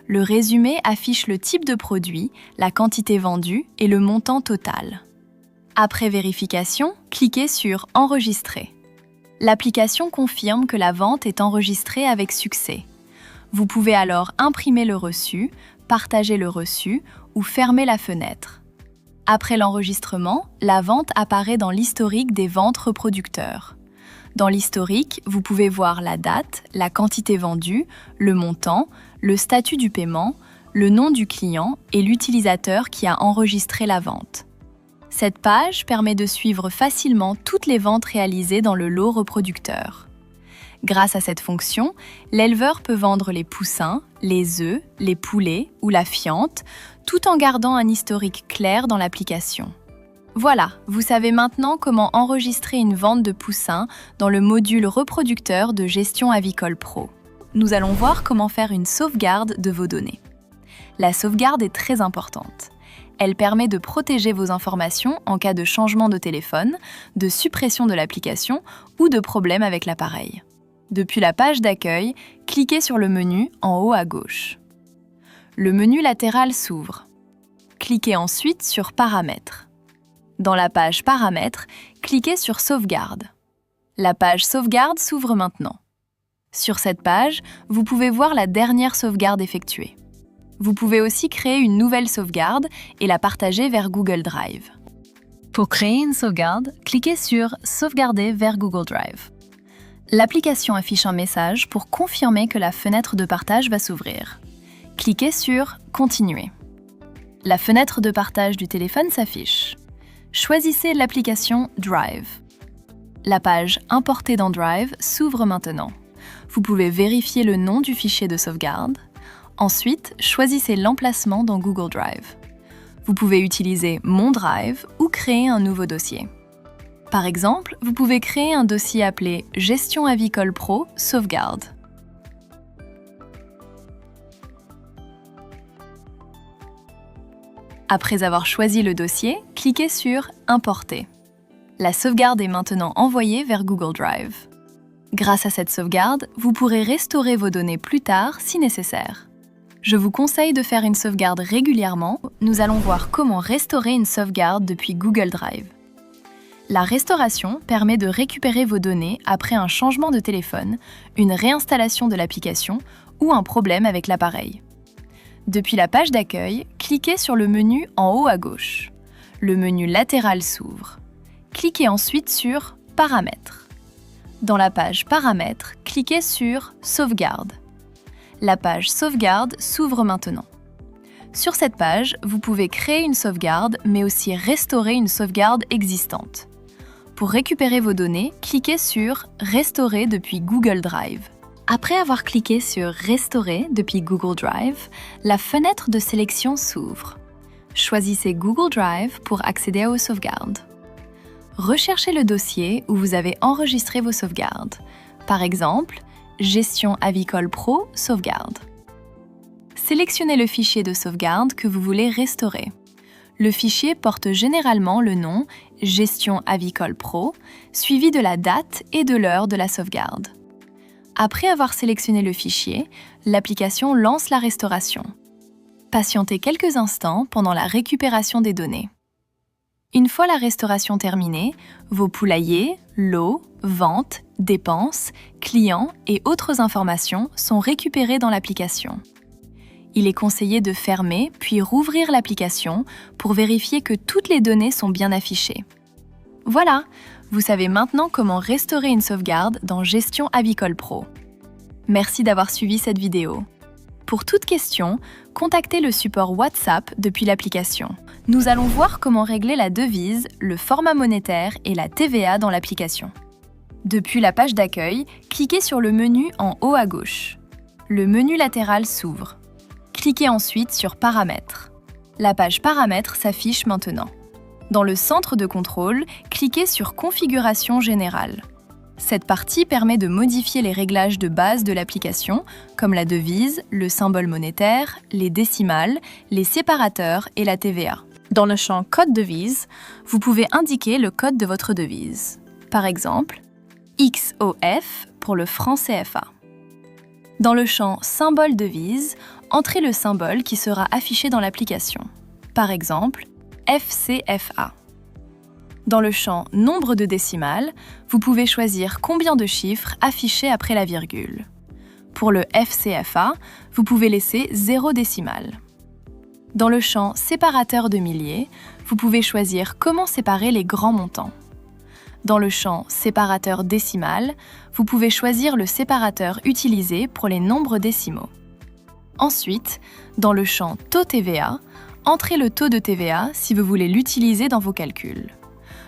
Le résumé affiche le type de produit, la quantité vendue et le montant total. Après vérification, cliquez sur « Enregistrer ». L'application confirme que la vente est enregistrée avec succès. Vous pouvez alors imprimer le reçu, partager le reçu ou fermer la fenêtre. Après l'enregistrement, la vente apparaît dans l'historique des ventes reproducteurs. Dans l'historique, vous pouvez voir la date, la quantité vendue, le montant, le statut du paiement, le nom du client et l'utilisateur qui a enregistré la vente. Cette page permet de suivre facilement toutes les ventes réalisées dans le lot reproducteur. Grâce à cette fonction, l'éleveur peut vendre les poussins, les œufs, les poulets ou la fiente, tout en gardant un historique clair dans l'application. Voilà, vous savez maintenant comment enregistrer une vente de poussins dans le module reproducteur de Gestion Avicole Pro. Nous allons voir comment faire une sauvegarde de vos données. La sauvegarde est très importante. Elle permet de protéger vos informations en cas de changement de téléphone, de suppression de l'application ou de problème avec l'appareil. Depuis la page d'accueil, cliquez sur le menu en haut à gauche. Le menu latéral s'ouvre. Cliquez ensuite sur Paramètres. Dans la page Paramètres, cliquez sur Sauvegarde. La page Sauvegarde s'ouvre maintenant. Sur cette page, vous pouvez voir la dernière sauvegarde effectuée. Vous pouvez aussi créer une nouvelle sauvegarde et la partager vers Google Drive. Pour créer une sauvegarde, cliquez sur Sauvegarder vers Google Drive. L'application affiche un message pour confirmer que la fenêtre de partage va s'ouvrir. Cliquez sur Continuer. La fenêtre de partage du téléphone s'affiche. Choisissez l'application Drive. La page Importer dans Drive s'ouvre maintenant. Vous pouvez vérifier le nom du fichier de sauvegarde. Ensuite, choisissez l'emplacement dans Google Drive. Vous pouvez utiliser Mon Drive ou créer un nouveau dossier. Par exemple, vous pouvez créer un dossier appelé Gestion Avicole Pro Sauvegarde. Après avoir choisi le dossier, cliquez sur Importer. La sauvegarde est maintenant envoyée vers Google Drive. Grâce à cette sauvegarde, vous pourrez restaurer vos données plus tard si nécessaire. Je vous conseille de faire une sauvegarde régulièrement. Nous allons voir comment restaurer une sauvegarde depuis Google Drive. La restauration permet de récupérer vos données après un changement de téléphone, une réinstallation de l'application ou un problème avec l'appareil. Depuis la page d'accueil, cliquez sur le menu en haut à gauche. Le menu latéral s'ouvre. Cliquez ensuite sur Paramètres. Dans la page Paramètres, cliquez sur Sauvegarde. La page Sauvegarde s'ouvre maintenant. Sur cette page, vous pouvez créer une sauvegarde, mais aussi restaurer une sauvegarde existante. Pour récupérer vos données, cliquez sur Restaurer depuis Google Drive. Après avoir cliqué sur Restaurer depuis Google Drive, la fenêtre de sélection s'ouvre. Choisissez Google Drive pour accéder aux sauvegardes. Recherchez le dossier où vous avez enregistré vos sauvegardes. Par exemple, Gestion Avicole Pro Sauvegarde. Sélectionnez le fichier de sauvegarde que vous voulez restaurer. Le fichier porte généralement le nom Gestion Avicole Pro, suivi de la date et de l'heure de la sauvegarde. Après avoir sélectionné le fichier, l'application lance la restauration. Patientez quelques instants pendant la récupération des données. Une fois la restauration terminée, vos poulaillers, lots, ventes, dépenses, clients et autres informations sont récupérées dans l'application. Il est conseillé de fermer puis rouvrir l'application pour vérifier que toutes les données sont bien affichées. Voilà, vous savez maintenant comment restaurer une sauvegarde dans Gestion Avicole Pro. Merci d'avoir suivi cette vidéo. Pour toute question, contactez le support WhatsApp depuis l'application. Nous allons voir comment régler la devise, le format monétaire et la TVA dans l'application. Depuis la page d'accueil, cliquez sur le menu en haut à gauche. Le menu latéral s'ouvre. Cliquez ensuite sur Paramètres. La page Paramètres s'affiche maintenant. Dans le centre de contrôle, cliquez sur Configuration générale. Cette partie permet de modifier les réglages de base de l'application, comme la devise, le symbole monétaire, les décimales, les séparateurs et la TVA. Dans le champ Code devise, vous pouvez indiquer le code de votre devise. Par exemple, XOF pour le franc CFA. Dans le champ Symbole devise, entrez le symbole qui sera affiché dans l'application. Par exemple, FCFA. Dans le champ Nombre de décimales, vous pouvez choisir combien de chiffres affichés après la virgule. Pour le FCFA, vous pouvez laisser 0 décimale. Dans le champ Séparateur de milliers, vous pouvez choisir comment séparer les grands montants. Dans le champ séparateur décimal, vous pouvez choisir le séparateur utilisé pour les nombres décimaux. Ensuite, dans le champ taux TVA, entrez le taux de TVA si vous voulez l'utiliser dans vos calculs.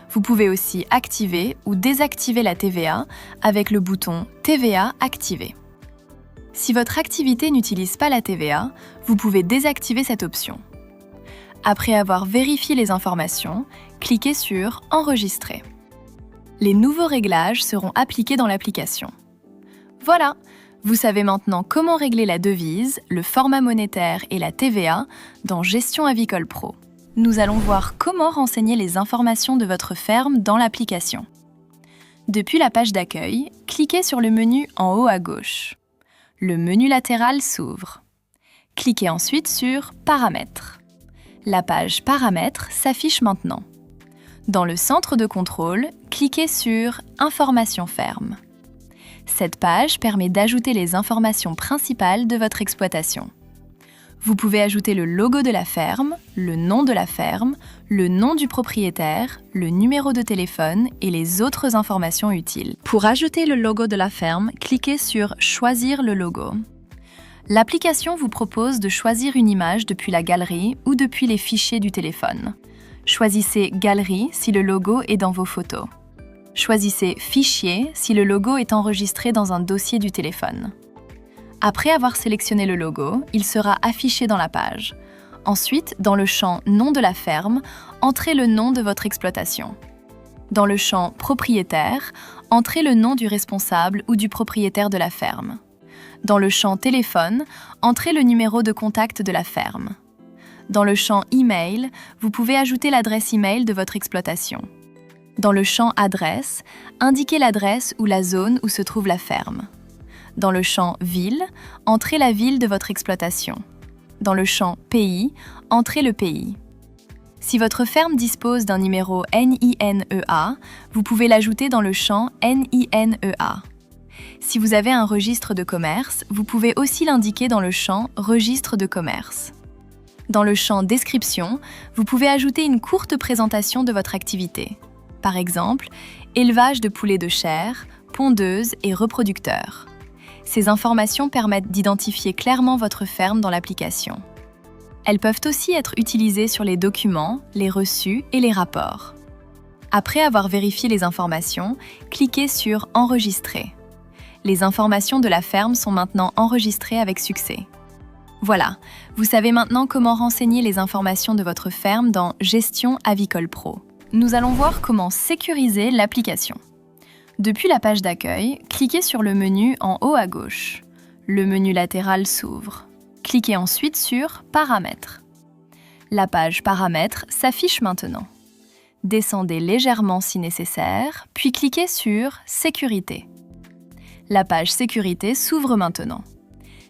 Vous pouvez aussi activer ou désactiver la TVA avec le bouton TVA activé. Si votre activité n'utilise pas la TVA, vous pouvez désactiver cette option. Après avoir vérifié les informations, cliquez sur Enregistrer. Les nouveaux réglages seront appliqués dans l'application. Voilà, vous savez maintenant comment régler la devise, le format monétaire et la TVA dans Gestion Avicole Pro. Nous allons voir comment renseigner les informations de votre ferme dans l'application. Depuis la page d'accueil, cliquez sur le menu en haut à gauche. Le menu latéral s'ouvre. Cliquez ensuite sur Paramètres. La page Paramètres s'affiche maintenant. Dans le centre de contrôle, cliquez sur Informations ferme. Cette page permet d'ajouter les informations principales de votre exploitation. Vous pouvez ajouter le logo de la ferme, le nom de la ferme, le nom du propriétaire, le numéro de téléphone et les autres informations utiles. Pour ajouter le logo de la ferme, cliquez sur Choisir le logo. L'application vous propose de choisir une image depuis la galerie ou depuis les fichiers du téléphone. Choisissez Galerie si le logo est dans vos photos. Choisissez Fichier si le logo est enregistré dans un dossier du téléphone. Après avoir sélectionné le logo, il sera affiché dans la page. Ensuite, dans le champ Nom de la ferme, entrez le nom de votre exploitation. Dans le champ Propriétaire, entrez le nom du responsable ou du propriétaire de la ferme. Dans le champ Téléphone, entrez le numéro de contact de la ferme. Dans le champ Email, vous pouvez ajouter l'adresse email de votre exploitation. Dans le champ Adresse, indiquez l'adresse ou la zone où se trouve la ferme. Dans le champ Ville, entrez la ville de votre exploitation. Dans le champ Pays, entrez le pays. Si votre ferme dispose d'un numéro NINEA, vous pouvez l'ajouter dans le champ NINEA. Si vous avez un registre de commerce, vous pouvez aussi l'indiquer dans le champ Registre de commerce. Dans le champ Description, vous pouvez ajouter une courte présentation de votre activité. Par exemple, élevage de poulets de chair, pondeuse et reproducteurs. Ces informations permettent d'identifier clairement votre ferme dans l'application. Elles peuvent aussi être utilisées sur les documents, les reçus et les rapports. Après avoir vérifié les informations, cliquez sur Enregistrer. Les informations de la ferme sont maintenant enregistrées avec succès. Voilà, vous savez maintenant comment renseigner les informations de votre ferme dans Gestion Avicole Pro. Nous allons voir comment sécuriser l'application. Depuis la page d'accueil, cliquez sur le menu en haut à gauche. Le menu latéral s'ouvre. Cliquez ensuite sur Paramètres. La page Paramètres s'affiche maintenant. Descendez légèrement si nécessaire, puis cliquez sur Sécurité. La page Sécurité s'ouvre maintenant.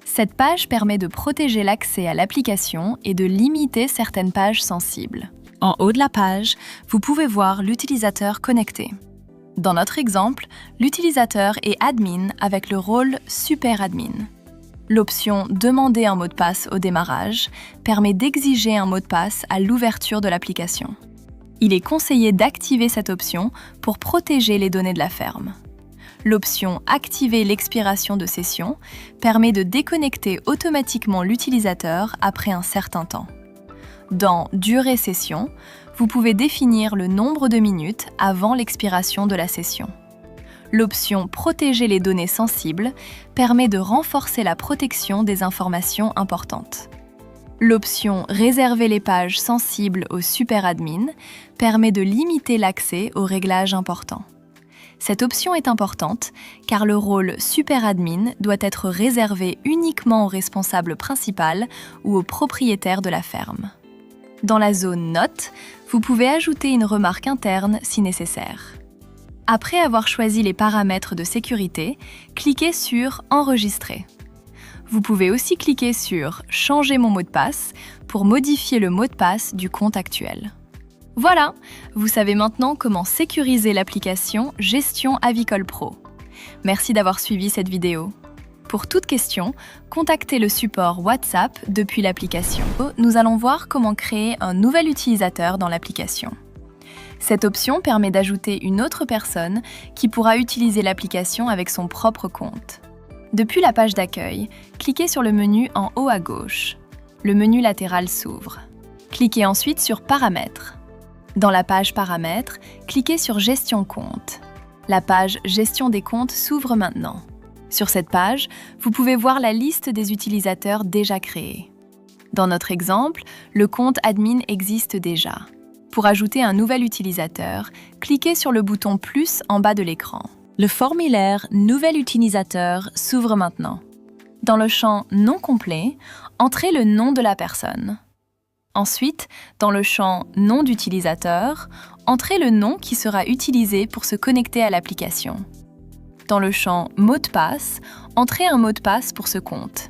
Cette page permet de protéger l'accès à l'application et de limiter certaines pages sensibles. En haut de la page, vous pouvez voir l'utilisateur connecté. Dans notre exemple, l'utilisateur est admin avec le rôle super admin. L'option « Demander un mot de passe au démarrage » permet d'exiger un mot de passe à l'ouverture de l'application. Il est conseillé d'activer cette option pour protéger les données de la ferme. L'option « Activer l'expiration de session » permet de déconnecter automatiquement l'utilisateur après un certain temps. Dans « Durée session », vous pouvez définir le nombre de minutes avant l'expiration de la session. L'option « Protéger les données sensibles » permet de renforcer la protection des informations importantes. L'option « Réserver les pages sensibles au super-admin » permet de limiter l'accès aux réglages importants. Cette option est importante car le rôle super-admin doit être réservé uniquement au responsable principal ou au propriétaire de la ferme. Dans la zone Notes, vous pouvez ajouter une remarque interne si nécessaire. Après avoir choisi les paramètres de sécurité, cliquez sur Enregistrer. Vous pouvez aussi cliquer sur Changer mon mot de passe pour modifier le mot de passe du compte actuel. Voilà, vous savez maintenant comment sécuriser l'application Gestion Avicole Pro. Merci d'avoir suivi cette vidéo. Pour toute question, contactez le support WhatsApp depuis l'application. Nous allons voir comment créer un nouvel utilisateur dans l'application. Cette option permet d'ajouter une autre personne qui pourra utiliser l'application avec son propre compte. Depuis la page d'accueil, cliquez sur le menu en haut à gauche. Le menu latéral s'ouvre. Cliquez ensuite sur Paramètres. Dans la page Paramètres, cliquez sur Gestion compte. La page Gestion des comptes s'ouvre maintenant. Sur cette page, vous pouvez voir la liste des utilisateurs déjà créés. Dans notre exemple, le compte admin existe déjà. Pour ajouter un nouvel utilisateur, cliquez sur le bouton plus en bas de l'écran. Le formulaire Nouvel utilisateur s'ouvre maintenant. Dans le champ Nom complet, entrez le nom de la personne. Ensuite, dans le champ Nom d'utilisateur, entrez le nom qui sera utilisé pour se connecter à l'application. Dans le champ Mot de passe, entrez un mot de passe pour ce compte.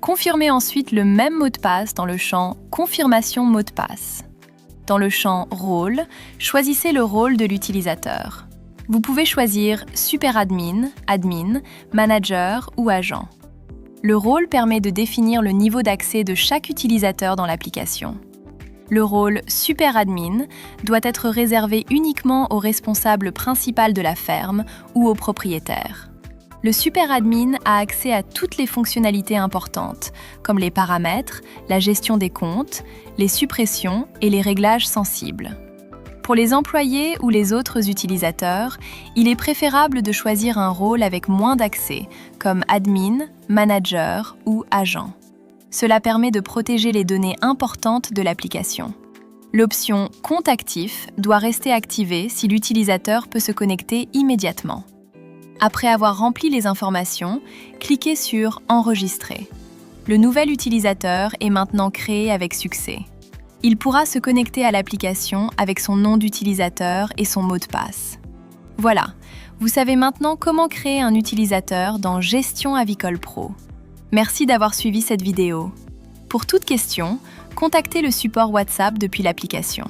Confirmez ensuite le même mot de passe dans le champ Confirmation mot de passe. Dans le champ Rôle, choisissez le rôle de l'utilisateur. Vous pouvez choisir Super Admin, Admin, Manager ou Agent. Le rôle permet de définir le niveau d'accès de chaque utilisateur dans l'application. Le rôle Super Admin doit être réservé uniquement au responsable principal de la ferme ou au propriétaire. Le Super Admin a accès à toutes les fonctionnalités importantes, comme les paramètres, la gestion des comptes, les suppressions et les réglages sensibles. Pour les employés ou les autres utilisateurs, il est préférable de choisir un rôle avec moins d'accès, comme admin, manager ou agent. Cela permet de protéger les données importantes de l'application. L'option « Compte actif » doit rester activée si l'utilisateur peut se connecter immédiatement. Après avoir rempli les informations, cliquez sur « Enregistrer ». Le nouvel utilisateur est maintenant créé avec succès. Il pourra se connecter à l'application avec son nom d'utilisateur et son mot de passe. Voilà, vous savez maintenant comment créer un utilisateur dans Gestion Avicole Pro. Merci d'avoir suivi cette vidéo. Pour toute question, contactez le support WhatsApp depuis l'application.